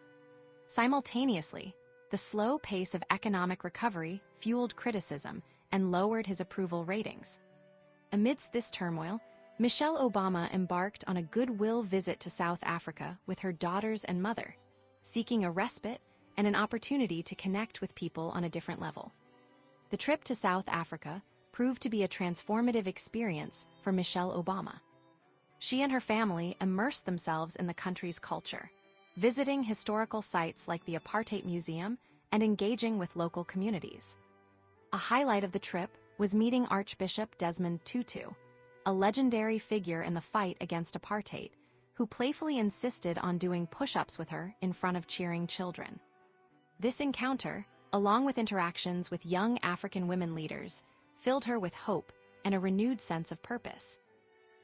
Simultaneously, the slow pace of economic recovery fueled criticism and lowered his approval ratings. Amidst this turmoil, Michelle Obama embarked on a goodwill visit to South Africa with her daughters and mother, seeking a respite and an opportunity to connect with people on a different level. The trip to South Africa proved to be a transformative experience for Michelle Obama. She and her family immersed themselves in the country's culture, visiting historical sites like the Apartheid Museum and engaging with local communities. A highlight of the trip was meeting Archbishop Desmond Tutu, a legendary figure in the fight against apartheid, who playfully insisted on doing push-ups with her in front of cheering children. This encounter, along with interactions with young African women leaders, filled her with hope and a renewed sense of purpose.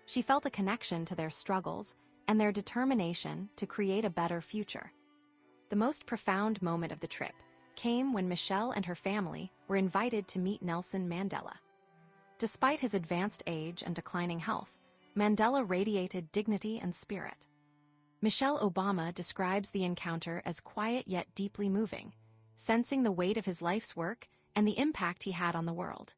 She felt a connection to their struggles and their determination to create a better future. The most profound moment of the trip came when Michelle and her family were invited to meet Nelson Mandela. Despite his advanced age and declining health, Mandela radiated dignity and spirit. Michelle Obama describes the encounter as quiet yet deeply moving, sensing the weight of his life's work and the impact he had on the world.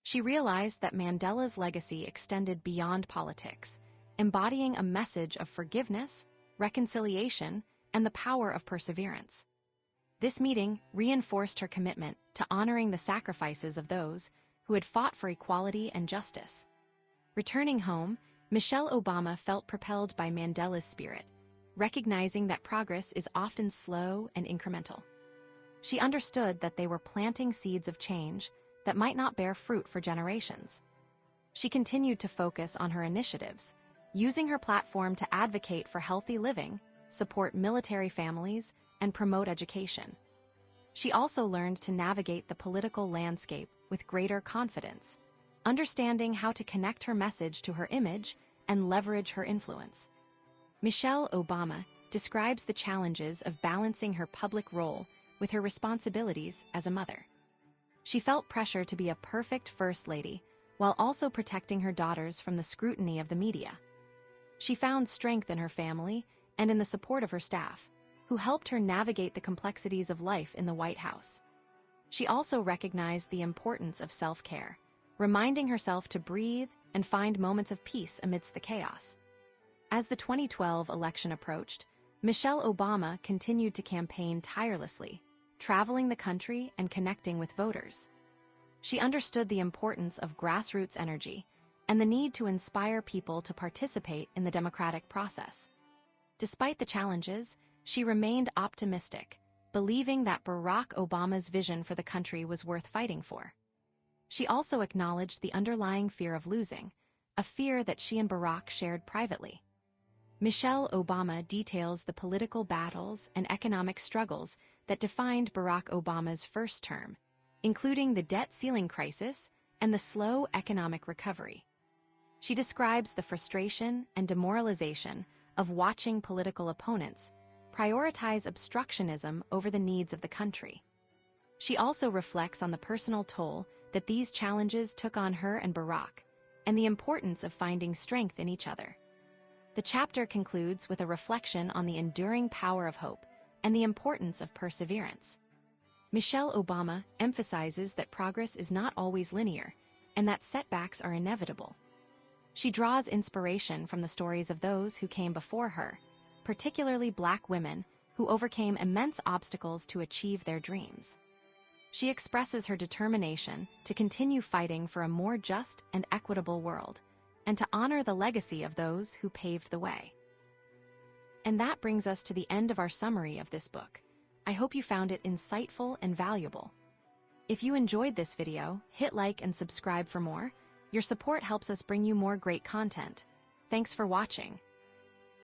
She realized that Mandela's legacy extended beyond politics, embodying a message of forgiveness, reconciliation, and the power of perseverance. This meeting reinforced her commitment to honoring the sacrifices of those who had fought for equality and justice. Returning home, Michelle Obama felt propelled by Mandela's spirit, recognizing that progress is often slow and incremental. She understood that they were planting seeds of change that might not bear fruit for generations. She continued to focus on her initiatives, using her platform to advocate for healthy living, support military families, and promote education. She also learned to navigate the political landscape with greater confidence, understanding how to connect her message to her image and leverage her influence. Michelle Obama describes the challenges of balancing her public role with her responsibilities as a mother. She felt pressure to be a perfect First Lady while also protecting her daughters from the scrutiny of the media. She found strength in her family and in the support of her staff, who helped her navigate the complexities of life in the White House. She also recognized the importance of self-care, reminding herself to breathe and find moments of peace amidst the chaos. As the 2012 election approached, Michelle Obama continued to campaign tirelessly, traveling the country and connecting with voters. She understood the importance of grassroots energy and the need to inspire people to participate in the democratic process. Despite the challenges, she remained optimistic, believing that Barack Obama's vision for the country was worth fighting for. She also acknowledged the underlying fear of losing, a fear that she and Barack shared privately. Michelle Obama details the political battles and economic struggles that defined Barack Obama's first term, including the debt ceiling crisis and the slow economic recovery. She describes the frustration and demoralization of watching political opponents prioritize obstructionism over the needs of the country. She also reflects on the personal toll that these challenges took on her and Barack, and the importance of finding strength in each other. The chapter concludes with a reflection on the enduring power of hope and the importance of perseverance. Michelle Obama emphasizes that progress is not always linear and that setbacks are inevitable. She draws inspiration from the stories of those who came before her, particularly Black women who overcame immense obstacles to achieve their dreams. She expresses her determination to continue fighting for a more just and equitable world, and to honor the legacy of those who paved the way. And that brings us to the end of our summary of this book. I hope you found it insightful and valuable. If you enjoyed this video, hit like and subscribe for more. Your support helps us bring you more great content. Thanks for watching.